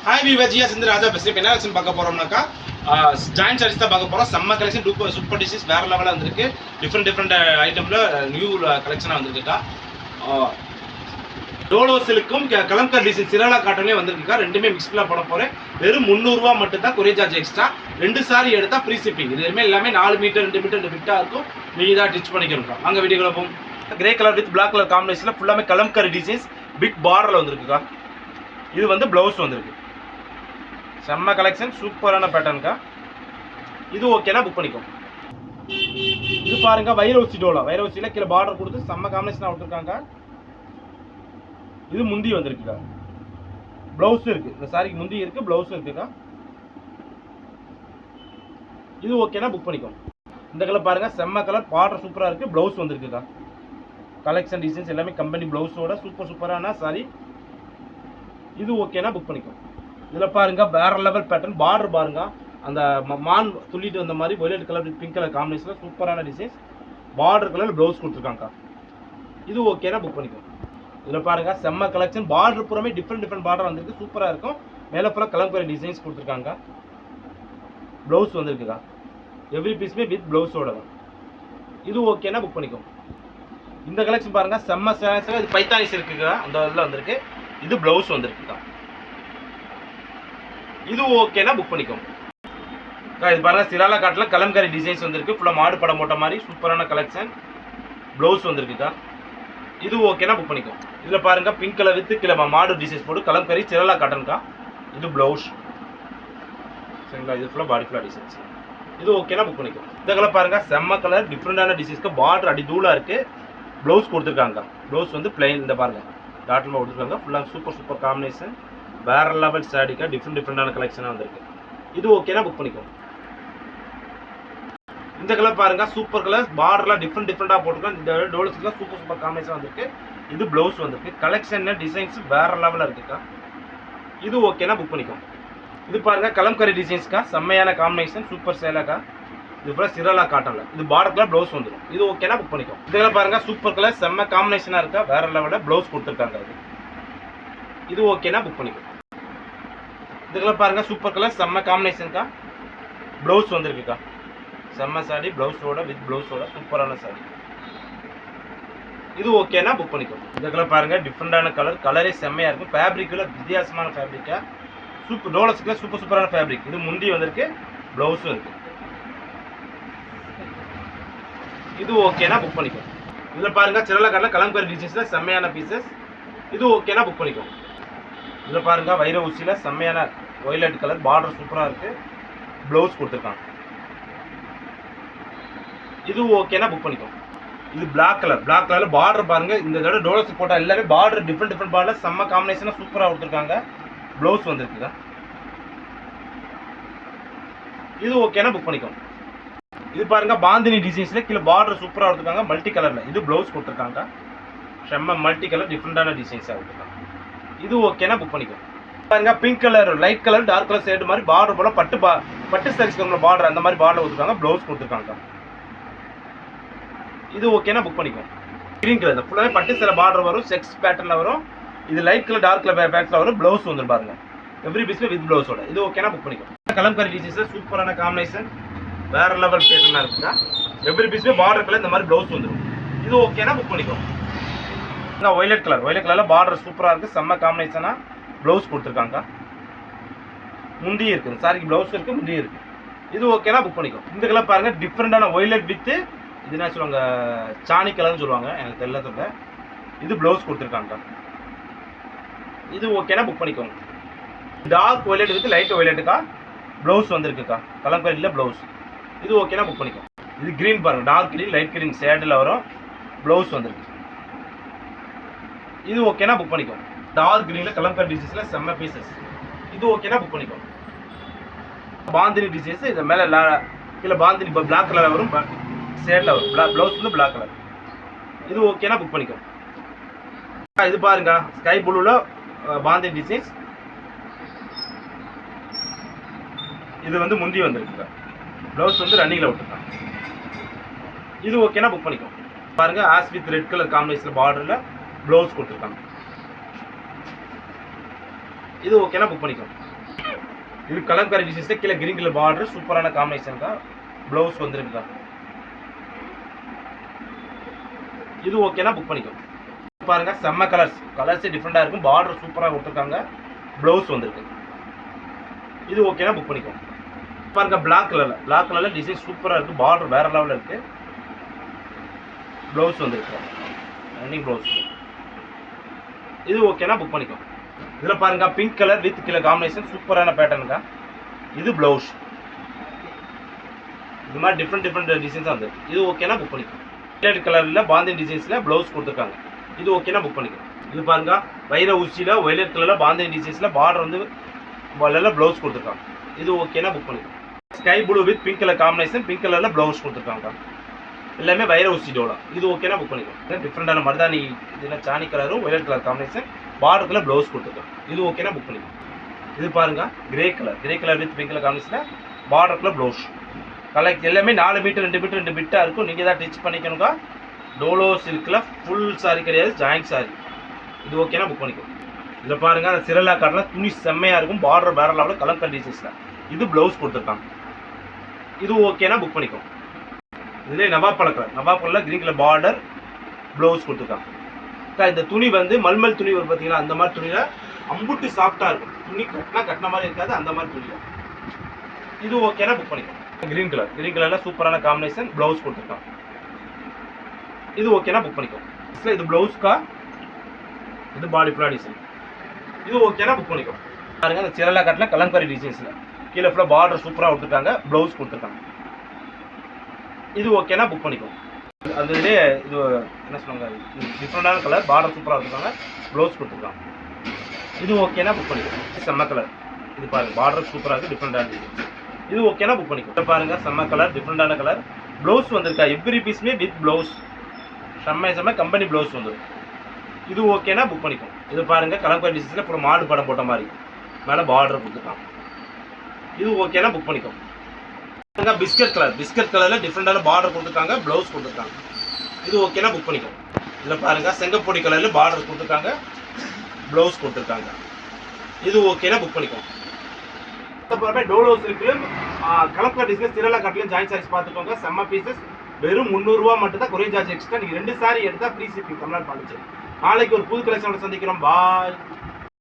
Hi viewers, GS இந்த ராஜா பேசுகிறேன். இப்போ என்ன கலெக்ஷன் பார்க்க போகிறோம்னாக்கா ஜாயின்ட் சாரீஸ் தான் பார்க்க போகிறோம். செம்ம கலெக்ஷன், சூப்பர் டிசைன்ஸ் வேறு லெவலில் வந்திருக்கு. டிஃப்ரெண்ட் ஐட்டமில் நியூ கலெக்ஷனாக வந்திருக்குக்கா. டோலோ சில்க்கும் கலம்கர் டிசைன் சிராலா காட்டன்லேயே வந்திருக்குக்கா. ரெண்டுமே மிக்ஸ்டாக போட போகிறேன். வெறும் 300 ரூபா மட்டும் தான் கொரியர் சார்ஜ் எக்ஸ்ட்ரா. 2 சாரி எடுத்தால் ஃப்ரீ ஷிப்பிங். இது எல்லாமே 4 மீட்டர் 2 மீட்டர் 2 ஃபிட்டாக இருக்கும். நீங்கள் தான் டிச் பண்ணிக்கணும். அங்கே வீடியோவில் போகும். Grey colour with black colour காம்பினேஷனில் ஃபுல்லாமே கலம்கர் டிசைன்ஸ் பிக் பார்டரில் வந்திருக்குக்கா. இது வந்து ப்ளவுஸ் வந்திருக்கு. செம்ம கலெக்ஷன், சூப்பரான பேட்டர்னுக்கா. இது ஓகேனா புக் பண்ணிக்கோ. இது பாருங்க, வைரோசி டோலா. வைரோசியில் கீழே பார்டர் கொடுத்து செம்ம காம்பினேஷனாக விட்டுருக்காங்க. இது முந்தி வந்திருக்குக்கா. ப்ளவுஸ் இருக்கு. இந்த சாரிக்கு முந்தி இருக்கு, ப்ளவுஸ் இருக்குக்கா. இது ஓகேனா புக் பண்ணிக்கோ. இந்த கலர் பாருங்க, செம்ம கலர், பார்டர் சூப்பராக இருக்கு, ப்ளவுஸ் வந்திருக்குக்கா. கலெக்ஷன் டிசைன்ஸ் எல்லாமே கம்பெனி ப்ளவுஸோட சூப்பரான சாரி. இது ஓகேனா புக் பண்ணிக்கோ. இதில் பாருங்க, வேற லெவல் பேட்டர்ன். பார்டர் பாருங்க, அந்த மான் துள்ளிட்டு வந்த மாதிரி வயலட் கலர் பிங்க் கலர் காம்பினேஷனில் சூப்பரான டிசைன்ஸ். பார்டர் கலர் ப்ளவுஸ் கொடுத்துருக்காங்க. இது ஓகேனா புக் பண்ணிக்கோ. இதில் பாருங்க, செம்ம கலெக்ஷன். பார்டர் பூராமே டிஃப்ரெண்ட் பார்டர் வந்திருக்கு, சூப்பராக இருக்கும். மேலே ஃபுல்லாக கலம்கரி டிசைன்ஸ் கொடுத்துருக்காங்க. ப்ளவுஸ் வந்திருக்குக்கா. எவ்ரி பீஸுமே வித் ப்ளவுஸோட தான். இது ஓகேனா புக் பண்ணிக்கோ. இந்த கலெக்ஷன் பாருங்க, செம்ம இது பைத்தானிஸ் இருக்குக்கா. அந்த இதில் வந்திருக்கு. இது ப்ளவுஸ் வந்திருக்குக்கா. இது ஓகேனா புக் பண்ணிக்கோங்க. இது பாருங்க, சிராலா காட்டில் கலம்கரி டிசைன்ஸ் வந்திருக்கு. ஃபுல்லாக மாடு படம் போட்ட மாதிரி சூப்பரான கலெக்ஷன். ப்ளவுஸ் வந்திருக்குக்கா. இது ஓகேனா புக் பண்ணிக்கோங்க. இதில் பாருங்க, பிங்க் கலர் வித் கீழே மாடு டிசைன்ஸ் போட்டு கலம்கரி சிராலா காட்டன்கா. இது ப்ளவுஸ் சரிங்களா. இது ஃபுல்லாக பாடி ஃபுல்லாக டிசைன்ஸ். இது ஓகேனா புக் பண்ணிக்கோங்க. இந்த கலர் பாருங்க, செம்ம கலர், டிஃப்ரெண்டான டிசைன்ஸ்க்கு. பார்டர் அடி தூளாக இருக்கு. ப்ளவுஸ் கொடுத்துருக்காங்க. ப்ளவுஸ் வந்து பிளைன். இந்த பாருங்க, டாட்டில் கொடுத்துருக்காங்க. ஃபுல்லாக சூப்பர் காம்பினேஷன். வேற லெவல் சாரிக்கா. டிஃப்ரெண்டான கலெக்ஷனாக வந்திருக்கு. இது ஓகேனா புக் பண்ணிக்கோங்க. இந்த கலர் பாருங்க, சூப்பர் கலர், பார்டர்லாம் டிஃப்ரெண்டாக போட்டுருக்கோம். இந்த டோல்ஸ்க்குலாம் சூப்பர் காம்பினேஷன் வந்திருக்கு. இது ப்ளவுஸ் வந்திருக்கு. கலெக்ஷன் டிசைன்ஸ் வேற லெவலில் இருக்குக்கா. இது ஓகேனா புக் பண்ணிக்கோங்க. இது பாருங்க, கலம்கரி டிசைன்ஸ்க்கா. செம்மையான காம்பினேஷன், சூப்பர் சேலாக்கா. இது ஃபுல்லாக சிராலா காட்டன்ல. இது பார்டர் கலர் ப்ளவுஸ் வந்துடும். இது ஓகேனா புக் பண்ணிக்கோங்க. இதெல்லாம் பாருங்க, சூப்பர் கலர், செம்ம காம்பினேஷனாக இருக்கா. வேற லெவலில் ப்ளவுஸ் கொடுத்துருக்காங்க. இது ஓகேனா புக் பண்ணிக்கோங்க. இதுக்கெல்லாம் பாருங்க, சூப்பர் கலர், செம்ம காம்பினேஷன்க்கா. ப்ளவுஸ் வந்திருக்குக்கா. செம்ம சாரி, ப்ளவுஸோட வித் ப்ளவுஸோட சூப்பரான சாரி. இது ஓகேனா புக் பண்ணிக்கோ. இதுக்கெல்லாம் பாருங்க, டிஃப்ரெண்டான கலர், கலரே செம்மையா இருக்கும். ஃபேப்ரிக்ல வித்தியாசமான ஃபேப்ரிக்கா. சூப்பர் டோலஸ்க்குல சூப்பரான ஃபேப்ரிக். இது முந்தி வந்திருக்கு, ப்ளவுஸும் இருக்கு. இது ஓகேனா புக் பண்ணிக்கோ. இதில் பாருங்க, சிராலா காட்டில் கலம்கரி டிசைன்ஸ்ல செம்மையான பீசஸ். இது ஓகேனா புக் பண்ணிக்கோ. இதில் பாருங்க, வைர ஊசியில் செம்மையான வயலட் கலர், பார்டர் சூப்பராக இருக்கு. ப்ளவுஸ் கொடுத்துருக்காங்க. இது ஓகேனா புக் பண்ணிக்கோ. இது பிளாக் கலரில் பார்டர் பாருங்க. இந்த தடவை டோலஸ் போட்டால் எல்லாமே பார்டர் டிஃப்ரெண்ட் பார்டர் செம்ம காம்பினேஷனாக சூப்பராக கொடுத்துருக்காங்க. ப்ளவுஸ் வந்திருக்குதா. இது ஓகேனா புக் பண்ணிக்கோ. இது பாருங்க, பாந்தினி டிசைன்ஸ்ல கீழே பார்டர் சூப்பராக கொடுத்துருக்காங்க. மல்டி கலர்ல இது ப்ளவுஸ் கொடுத்துருக்காங்க. செம்ம மல்டி கலர், டிஃப்ரெண்டான டிசைன்ஸாக கொடுத்துருக்காங்க. இது ஓகேனா புக் பண்ணிக்கோ. பாருங்க, pink colour, light colour, dark colour shade மாதிரி பார்டர் போல பட்டு சாரீஸ்க்கு பார்டர் அந்த மாதிரி பார்டர் கொடுத்துருக்காங்க. ப்ளவுஸ் கொடுத்துருக்காங்க. இது ஓகேனா புக் பண்ணிக்கோ. கிரீன் கலர் ஃபுல்லாகவே பட்டு சேலை பார்டர் வரும். செக்ஸ் பேட்டர்ல வரும். இது லைட் கலர் டார்க் கலர் பேட்டர்ல வரும். ப்ளவுஸ் வந்து பாருங்க, எவ்ரி பீஸ்ல வித் ப்ளவுஸோட. இது ஓகேனா புக் பண்ணிக்கோ. கலம்கரி டிசைன்ஸ் சூப்பரான காம்பினேஷன், வேற லெவல் பேட்டர்னா இருக்குதா. எவ்ரி பீஸ்ல பார்டர் கலர் இந்த மாதிரி ப்ளவுஸ் வந்துடும். இது ஓகேனா புக் பண்ணிக்கோ. வயலட் கலர்ல பார்டர் சூப்பராக இருக்கு. செம்ம காம்பினேஷனா ப்ளவுஸ் கொடுத்துருக்காங்க. முந்தி இருக்கு. சாரிக்கு ப்ளவுஸ் இருக்கு, முந்தி இருக்கு. இது ஓகேனா புக் பண்ணிக்கோ. இந்த கலர் பாருங்க, டிஃப்ரெண்டான வயலட் வித் இது என்ன சொல்லுவாங்க, சாணி கலர்னு சொல்லுவாங்க, எனக்கு தெரியல. இது ப்ளவுஸ் கொடுத்துருக்காங்க. இது ஓகேனா புக் பண்ணிக்கோங்க. டார்க் வயலட் வித் லைட் வயலட்டுக்கா. ப்ளவுஸ் வந்திருக்குக்கா. கலம்கரியில் ப்ளவுஸ். இது ஓகேனா புக் பண்ணிக்கோ. இது கிரீன் பாருங்க, டார்க் கிரீன் லைட் கிரீன் ஷேடில் வரும். ப்ளவுஸ் வந்திருக்கு. இது ஓகேனா புக் பண்ணிக்கோ. டார்க் கிரீன்ல கலம்கரி டிசைன்ஸ்ல செம்ம பீசஸ். இது ஓகேனா புக் பண்ணிக்கோ. பாந்தினி டிசைன்ஸ். இது மேலே கீழே பாந்தினி பிளாக் கலர் வரும், ஷேட்ல வரும். ப்ளவுஸ் வந்து பிளாக் கலர். இது ஓகேனா புக் பண்ணிக்கோ. இது பாருங்க, ஸ்கை ப்ளூல பாந்தினி டிசைன்ஸ். இது வந்து முந்தி வந்திருக்கு. ப்ளவுஸ் வந்து ரன்னிங்ல விட்டுருக்காங்க. இது ஓகேனா புக் பண்ணிக்கோ. பாருங்க, ash with red colour combination பார்டர்ல ப்ளவுஸ் கொடுத்துருக்காங்க. இது ஓகேனா புக் பண்ணிக்கோ. இது கலம்காரி டிசைன்ஸ் கீழே கிரீன் கலர் பார்டர் சூப்பரான காம்பினேஷன் தான். ப்ளவுஸ் வந்துருக்குதா இது ஓகேனா புக் பண்ணிக்கோ. பாருங்க செம்ம கலர்ஸ் டிஃப்ரெண்டா இருக்கும். பார்டர் சூப்பரா கொடுத்துருக்காங்க. ப்ளவுஸ் வந்திருக்கு. இது ஓகேனா புக் பண்ணிக்கோ. பாருங்க பிளாக் கலர்ல டிசைன் சூப்பரா இருக்கு. பார்டர் வேற லெவல்ல இருக்கு. ப்ளவுஸ் வந்திருக்கு. Running blouse. இது ஓகேனா புக் பண்ணிக்கோ. இதுல பாருங்க பிங்க் கலர் வித் கீழே காம்பினேஷன் சூப்பரான பேட்டர்னுங்க. இது ப்ளவுஸ். இது மாதிரி டிஃப்ரெண்ட் டிசைன்ஸ் வந்து. இது ஓகேனா புக் பண்ணிக்கோ. ரெட் கலர்ல பாந்தின் டிசைன்ஸ்ல ப்ளவுஸ் கொடுத்துருக்காங்க. இது ஓகேனா புக் பண்ணிக்கோ. இது பாருங்க வைர ஊசியில வயலட் கலர்ல பாந்தின் டிசைன்ஸ்ல பார்டர் வந்து வலையில ப்ளவுஸ் கொடுத்துருக்காங்க. இது ஓகேனா புக் பண்ணிக்கோ. Sky blue with pink colour combination pink கலர்ல ப்ளவுஸ் கொடுத்துருக்காங்க. எல்லாமே வைர ஊசி டோலா. இது ஓகேனா புக் பண்ணிக்கோ. டிஃப்ரெண்டான மருதாணி இதுனா சாணி கலரும் வயலட் கலர் காம்பினேஷன் பார்டர்ல ப்ளவுஸ் கொடுத்துருக்காங்க. இது ஓகேனா புக் பண்ணிக்கோ. இது பாருங்க grey colour with pink colour காம்பினேஷன்ல பார்டர்ல ப்ளவுஸ். கலர் எல்லாமே 4 மீட்டர் 2 மீட்டர் 2 பிட்டா இருக்கும். நீங்க தான் டிச் பண்ணிக்கணுங்க. டோலோ சில்க்ல ஃபுல் சாரி கிடையாது, ஜாயிண்ட் சாரி. இது ஓகேனா புக் பண்ணிக்கோ. இதுல பாருங்க அந்த சிரலா கார்ட்ல துணி செம்மையா இருக்கும். பார்டர் வேற லெவல்ல கலர் டிசைன்ஸ்ல. இது ப்ளவுஸ் கொடுத்துருக்காங்க. இது ஓகேனா புக் பண்ணிக்கோ. இதுல நவாப் கலர்ல கிரீன் கலர் பார்டர் ப்ளவுஸ் கொடுத்துருக்காங்க. இந்த துணி வந்து மல்மல் துணி வரும் பார்த்தீங்களா, அந்த மாதிரி துணியில அம்புட்டு சாஃப்டா இருக்கும். துணி கட்டின மாதிரி இருக்காது, அந்த மாதிரி துணியில. இது ஓகேனா புக் பண்ணிக்கோ. கிரீன் கலர்ல சூப்பரான காம்பினேஷன் ப்ளவுஸ் கொடுத்துருக்காங்க. இது ஓகேனா புக் பண்ணிக்கோ. இது ப்ளவுஸ்க்கா, இது பாடி ஃபுல்லா டிசைன். இது ஓகேனா புக் பண்ணிக்கோ. பாருங்க அந்த சிரலா கட்ல கலம்காரி டிசைன்ஸ்ல கீழே ஃபுல்லா பார்டர் சூப்பரா கொடுத்துருக்காங்க. ப்ளவுஸ் கொடுத்துருக்காங்க. இது ஓகேனா புக் பண்ணிக்கோ. அதுலேயே இது என்ன சொல்லுவாங்க, டிஃப்ரெண்டான கலர் பார்டர் சூப்பராக கொடுத்துருக்காங்க. ப்ளவுஸ் கொடுத்துருக்காங்க. இது ஓகேனா புக் பண்ணிக்கோ. செம்ம கலர். இது பாருங்க பார்டர் சூப்பராக இருக்குது. டிஃப்ரெண்டான டிசைன். இது ஓகேனா புக் பண்ணிக்கோ. பாருங்க செம்ம கலர் டிஃப்ரெண்டான கலர். ப்ளவுஸ் வந்திருக்கா எவ்ரி பீஸ்மே வித் ப்ளவுஸ். செம்ம கம்பெனி ப்ளவுஸ் வந்துடும். இது ஓகேனா புக் பண்ணிக்கோ. இது பாருங்க கலம்காரி டிசைன்ஸ்ல அப்புறம் மாடு படம் போட்ட மாதிரி மேலே பார்டர் கொடுத்துருக்காங்க. இது ஓகேனா புக் பண்ணிக்கோ. பிஸ்கட் கலர்ல டிஃப்ரெண்டான பார்டர் கொடுத்துருக்காங்க. ப்ளவுஸ் கொடுத்துருக்காங்க. இது ஓகேனா புக் பண்ணிக்கோ. இதில் பாருங்க செங்கப்பொடி கலர்ல பார்டர் கொடுத்துருக்காங்க. ப்ளவுஸ் கொடுத்துருக்காங்க. இது ஓகேனா புக் பண்ணிக்கோ. டோலோ சில்க்ல கலம்காரி டிசைன்ஸ் சிரலா கட்லையும் ஜாயின் சாரீஸ் பார்த்துக்கோங்க. செம்ம பீசஸ். வெறும் 300 ரூபா மட்டும் தான் கொரியர் சார்ஜ் எக்ஸ்ட்ரா. நீங்கள் 2 சாரி எடுத்தால் ஃப்ரீ ஷிப்பிங் தமிழ்நாடு பாண்டிச்சேரி. நாளைக்கு ஒரு புது கலெக்ஷனோட சந்திக்கிறோம். பாய்.